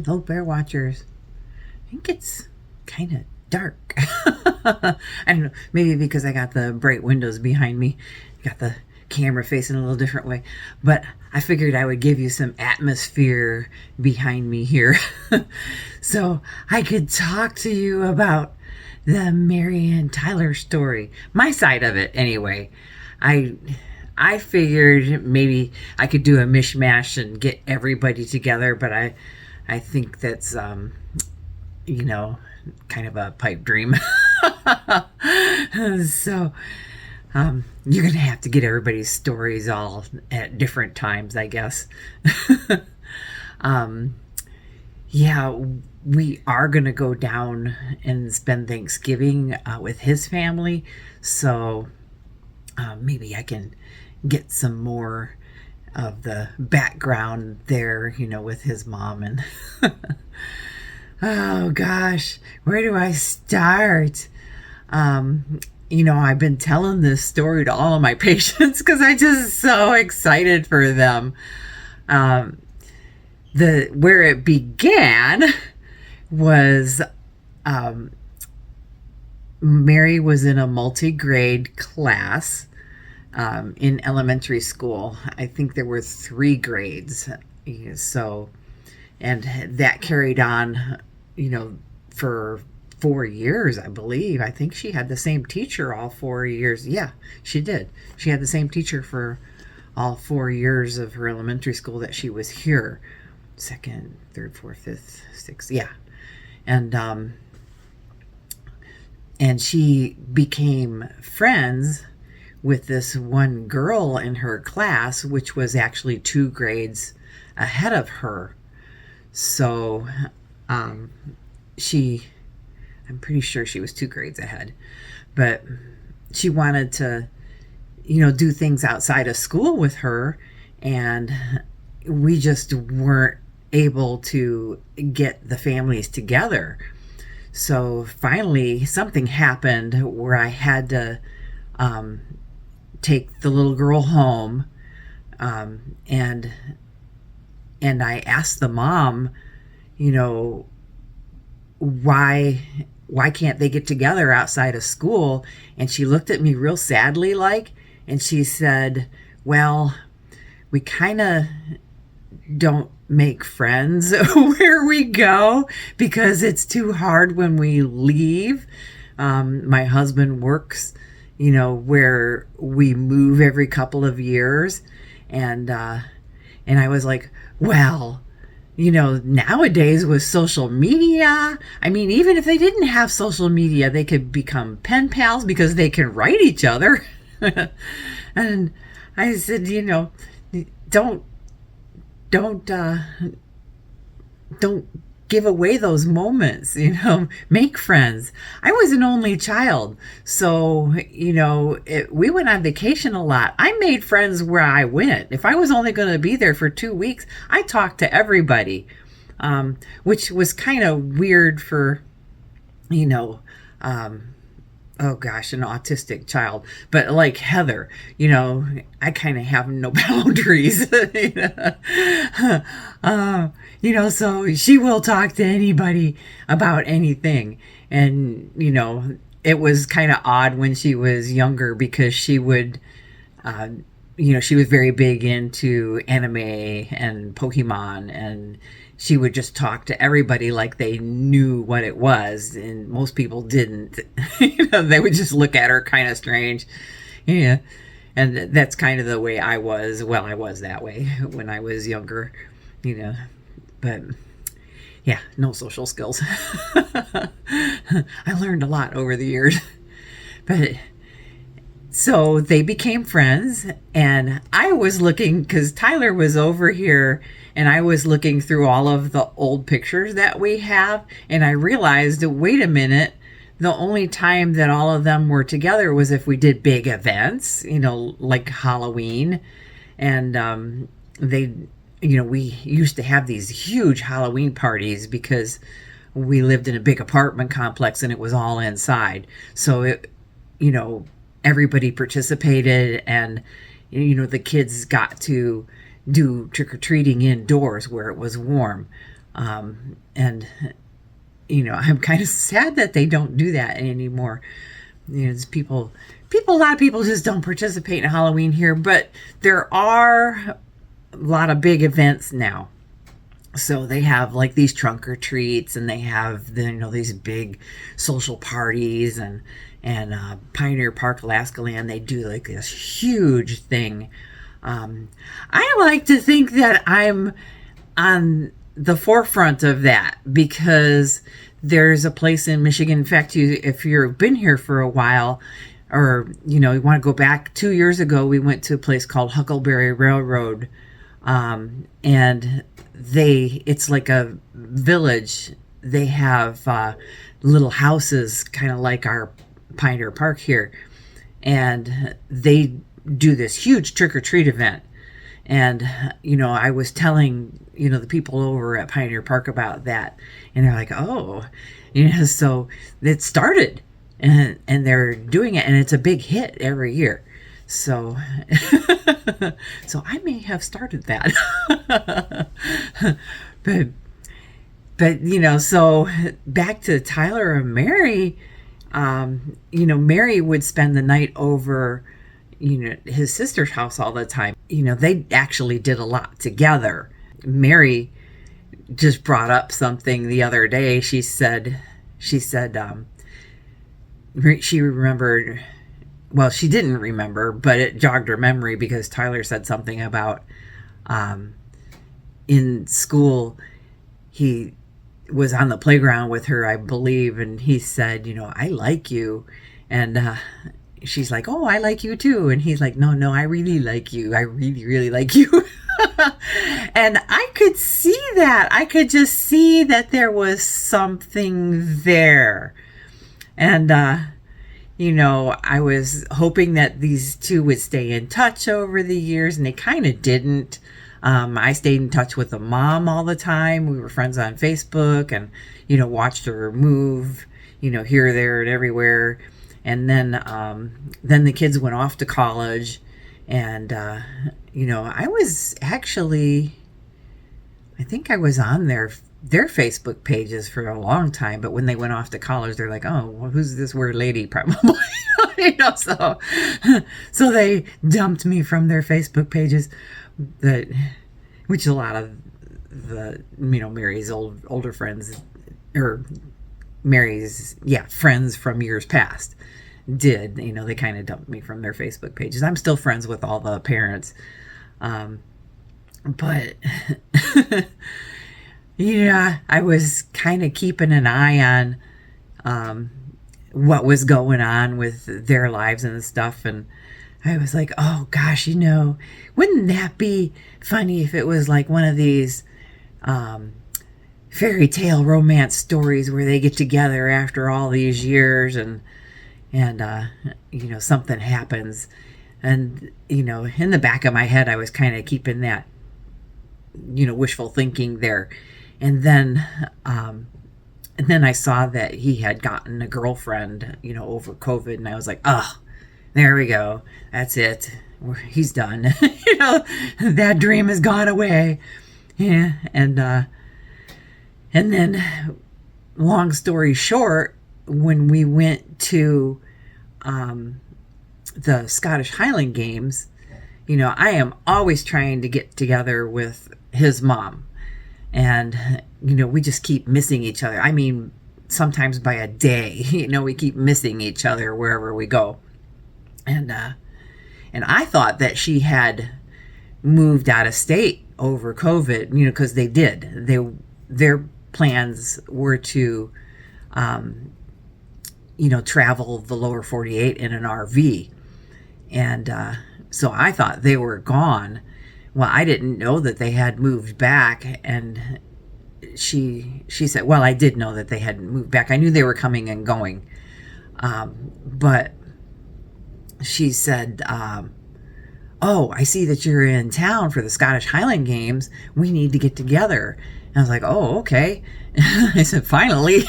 Hello, bear watchers. I think it's kind of dark. I don't know, maybe because I got the bright windows behind me, got the camera facing a little different way, but I figured I would give you some atmosphere behind me here so I could talk to you about the Mary and Tyler story, my side of it anyway. I figured maybe I could do a mishmash and get everybody together, but I think that's kind of a pipe dream. So you're gonna have to get everybody's stories all at different times, I guess. Yeah, we are gonna go down and spend Thanksgiving with his family, so maybe I can get some more of the background there, with his mom and oh gosh, where do I start? I've been telling this story to all of my patients because I'm just so excited for them. Where it began was Mary was in a multi-grade class in elementary school. I think there were 3 grades. So, and that carried on, for 4 years, I believe. I think she had the same teacher all 4 years. Yeah, she did. She had the same teacher for all 4 years of her elementary school that she was here. 2nd, 3rd, 4th, 5th, 6th. Yeah. And she became friends with this one girl in her class, which was actually 2 grades ahead of her. So I'm pretty sure she was 2 grades ahead, but she wanted to, do things outside of school with her, and we just weren't able to get the families together. So finally something happened where I had to take the little girl home, and I asked the mom, why can't they get together outside of school? And she looked at me real sadly and she said, well, we kind of don't make friends where we go because it's too hard when we leave. My husband works, where we move every couple of years. And I was like, well, nowadays with social media, I mean, even if they didn't have social media, they could become pen pals because they can write each other. And I said, don't give away those moments, make friends. I was an only child. So, we went on vacation a lot. I made friends where I went. If I was only going to be there for 2 weeks, I talked to everybody, which was kind of weird for, oh gosh, an autistic child. But like Heather, I kind of have no boundaries. So she will talk to anybody about anything. And, it was kind of odd when she was younger because she would, she was very big into anime and Pokemon, and she would just talk to everybody like they knew what it was, and most people didn't. They would just look at her kind of strange. Yeah. And that's kind of the way I was. Well, I was that way when I was younger, but yeah, no social skills. I learned a lot over the years. But so they became friends, and I was looking, because Tyler was over here, and I was looking through all of the old pictures that we have, and I realized, wait a minute, the only time that all of them were together was if we did big events, like Halloween. And we used to have these huge Halloween parties because we lived in a big apartment complex and it was all inside. So everybody participated, and the kids got to do trick-or-treating indoors where it was warm. And I'm kind of sad that they don't do that anymore. It's people, a lot of people just don't participate in Halloween here, but there are a lot of big events now. So they have like these trunk or treats, and they have these big social parties, and Pioneer Park, Alaska Land, they do like this huge thing. I like to think that I'm on the forefront of that, because there's a place in Michigan. In fact, if you've been here for a while, or you want to go back 2 years ago, we went to a place called Huckleberry Railroad, and it's like a village. They have little houses, kind of like our Pioneer Park here, and they do this huge trick-or-treat event. And I was telling the people over at Pioneer Park about that, and they're like, oh, so it started, and they're doing it, and it's a big hit every year. So so I may have started that. but so back to Tyler and Mary. Mary would spend the night over his sister's house all the time. They actually did a lot together. Mary just brought up something the other day. She said she remembered, well, she didn't remember, but it jogged her memory, because Tyler said something about in school, he was on the playground with her, I believe, and he said, I like you. And she's like, oh, I like you too. And he's like, no, I really like you. I really, really like you. And I could see that. I could just see that there was something there. And, I was hoping that these two would stay in touch over the years, and they kind of didn't. I stayed in touch with the mom all the time. We were friends on Facebook, and, watched her move, here, there, and everywhere. And then the kids went off to college, and, I was actually, I think I was on their Facebook pages for a long time, but when they went off to college, they're like, oh, well, who's this weird lady? Probably, so they dumped me from their Facebook pages, which a lot of the, Mary's older friends, or Mary's, friends from years past did. They kind of dumped me from their Facebook pages. I'm still friends with all the parents. But I was kind of keeping an eye on what was going on with their lives and stuff. And I was like, oh gosh, wouldn't that be funny if it was like one of these fairy tale romance stories where they get together after all these years, and something happens. And, in the back of my head, I was kind of keeping that, wishful thinking there. And then I saw that he had gotten a girlfriend, over COVID. And I was like, oh, there we go. That's it. He's done. That dream has gone away. Yeah. And then, long story short, when we went to the Scottish Highland Games, I am always trying to get together with his mom. And, we just keep missing each other. I mean, sometimes by a day, we keep missing each other wherever we go. And I thought that she had moved out of state over COVID, because they did. Their plans were to, travel the lower 48 in an RV. And so I thought they were gone. Well, I didn't know that they had moved back. And she said, well, I did know that they had moved back. I knew they were coming and going. But she said, oh, I see that you're in town for the Scottish Highland Games. We need to get together. And I was like, oh, okay. I said, finally.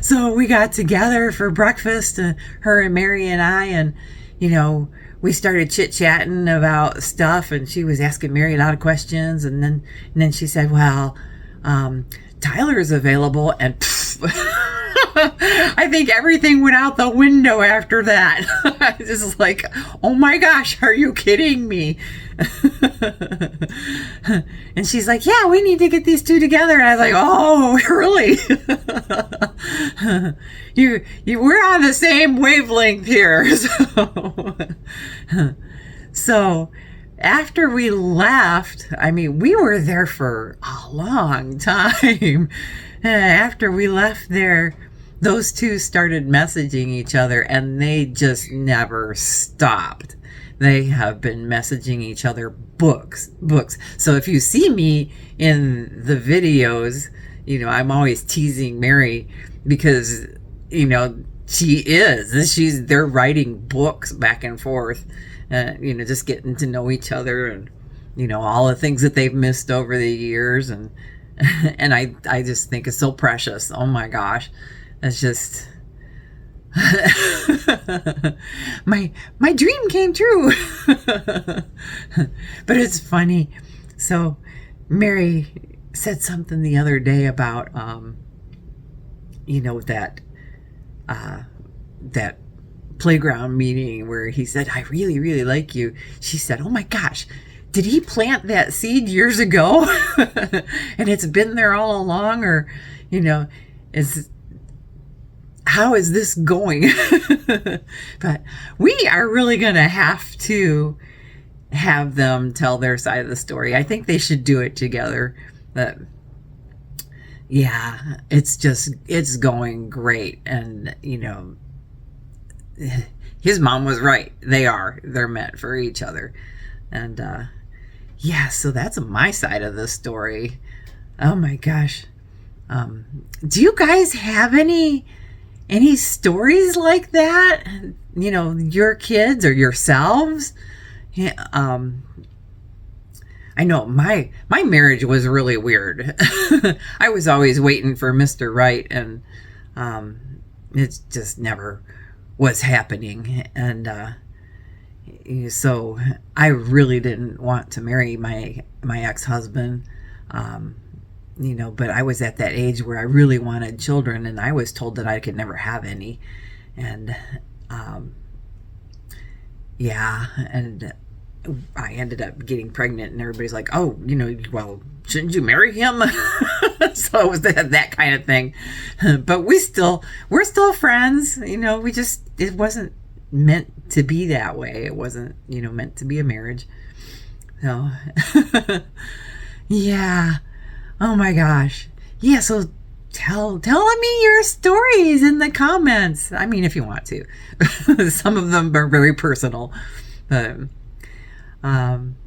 So we got together for breakfast, her and Mary and I, and, we started chit-chatting about stuff, and she was asking Mary a lot of questions, and then she said, well, Tyler's available, and I think everything went out the window after that. I was just like, oh my gosh, are you kidding me? And she's like, yeah, we need to get these two together. And I was like, oh, really? We're on the same wavelength here. So after we left, I mean, we were there for a long time. After we left there, those two started messaging each other, and they just never stopped. They have been messaging each other books. So if you see me in the videos, I'm always teasing Mary because, they're writing books back and forth, just getting to know each other and, all the things that they've missed over the years. And I just think it's so precious. Oh my gosh. It's just my dream came true. But it's funny. So Mary said something the other day about that playground meeting where he said, I really, really like you. She said, oh my gosh, did he plant that seed years ago? And it's been there all along? Or, how is this going? But we are really going to have to have them tell their side of the story. I think they should do it together. But yeah, it's going great. And, his mom was right. They're meant for each other. And, yeah, so that's my side of the story. Oh my gosh. Do you guys have any stories like that? Your kids or yourselves? Yeah, I know my marriage was really weird. I was always waiting for Mr. Right, and it just never was happening. And so I really didn't want to marry my ex-husband. But I was at that age where I really wanted children, and I was told that I could never have any. And and I ended up getting pregnant, and everybody's like, oh, well, shouldn't you marry him? So it was that kind of thing. But we're still friends. It wasn't meant to be that way. It wasn't, meant to be a marriage. So yeah. Oh my gosh. Yeah, so tell me your stories in the comments. I mean, if you want to. Some of them are very personal. But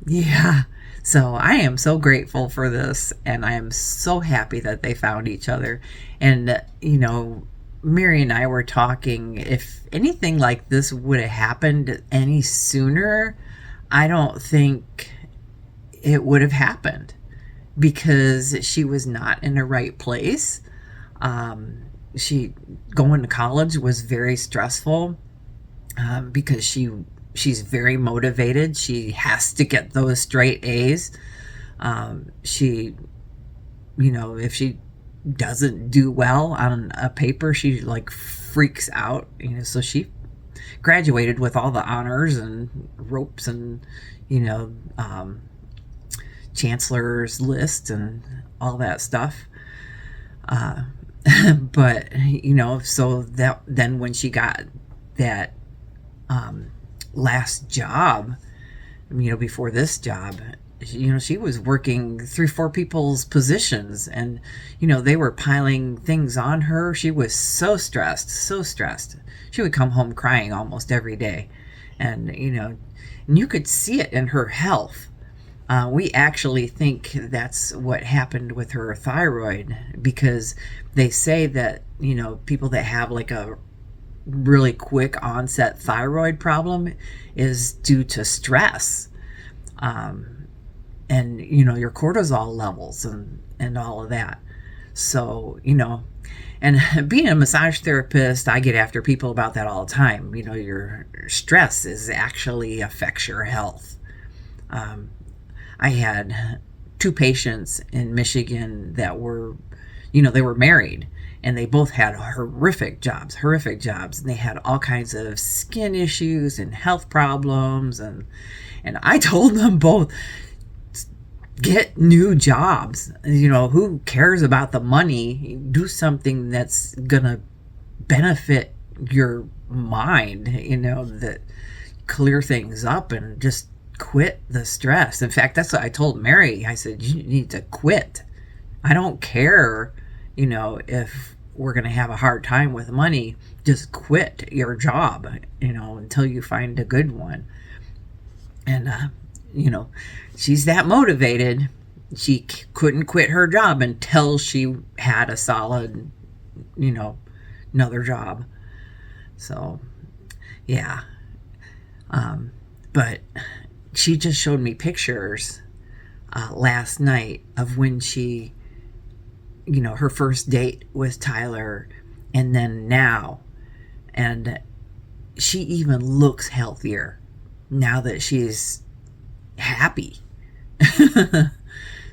yeah. So I am so grateful for this, and I am so happy that they found each other. And Mary and I were talking, if anything like this would have happened any sooner, I don't think it would have happened, because she was not in the right place. She going to college was very stressful, because she's very motivated. She has to get those straight A's. She, if she doesn't do well on a paper, she like freaks out. So she graduated with all the honors and ropes and chancellor's list and all that stuff. But so that then when she got that last job, before this job, she was working 3-4 people's positions, and they were piling things on her. She was so stressed. She would come home crying almost every day, and and you could see it in her health. We actually think that's what happened with her thyroid, because they say that people that have like a really quick onset thyroid problem is due to stress, and your cortisol levels and all of that. So and being a massage therapist, I get after people about that all the time. Your stress actually affects your health. I had two patients in Michigan that were, they were married, and they both had horrific jobs, and they had all kinds of skin issues and health problems, and I told them both, get new jobs. Who cares about the money? Do something that's gonna benefit your mind, that clear things up, and just quit the stress. In fact, that's what I told Mary. I said, you need to quit. I don't care, if we're going to have a hard time with money. Just quit your job, until you find a good one. And, she's that motivated. She couldn't quit her job until she had a solid, another job. So, yeah. But she just showed me pictures last night of when she, her first date with Tyler, and then now. And she even looks healthier now that she's happy.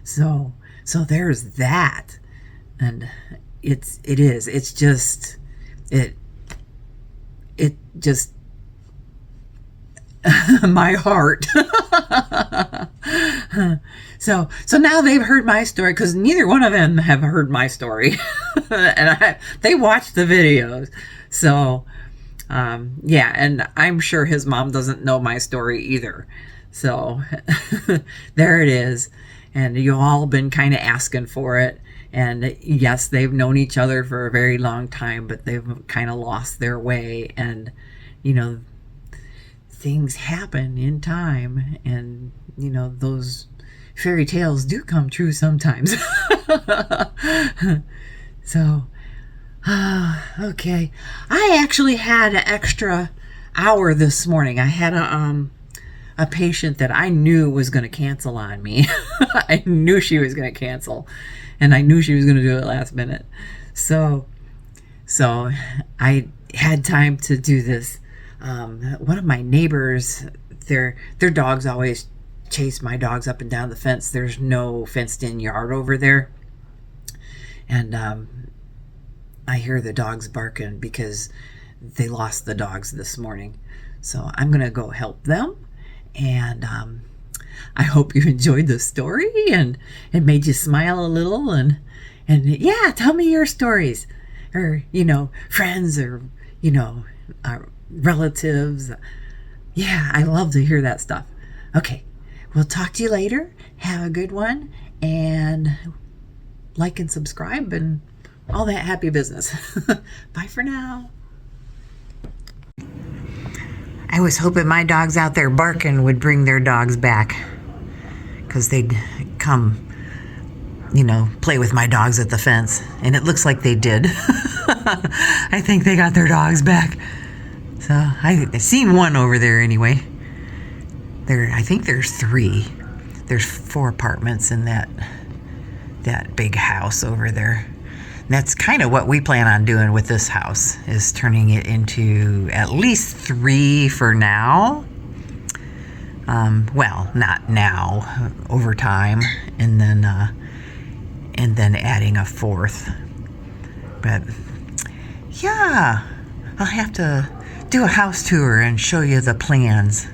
So there's that. And it just my heart. So now they've heard my story, because neither one of them have heard my story. And they watched the videos. So yeah, and I'm sure his mom doesn't know my story either. So there it is. And you all been kind of asking for it. And yes, they've known each other for a very long time, but they've kind of lost their way. And, things happen in time. And, those fairy tales do come true sometimes. So, okay. I actually had an extra hour this morning. I had a patient that I knew was going to cancel on me. I knew she was going to cancel, and I knew she was going to do it last minute. So I had time to do this. One of my neighbors, their dogs always chase my dogs up and down the fence. There's no fenced in yard over there. And I hear the dogs barking because they lost the dogs this morning. So I'm going to go help them. And I hope you enjoyed the story and it made you smile a little. And yeah, tell me your stories, or, friends, or, relatives. Yeah, I love to hear that stuff. Okay, we'll talk to you later. Have a good one, and like and subscribe and all that happy business. Bye for now. I was hoping my dogs out there barking would bring their dogs back, because they'd come, play with my dogs at the fence. And it looks like they did. I think they got their dogs back. So I've seen one over there anyway. I think there's 3. There's 4 apartments in that big house over there. And that's kind of what we plan on doing with this house, is turning it into at least 3 for now. Well, not now, over time, and then adding a 4th. But yeah, I'll have to do a house tour and show you the plans.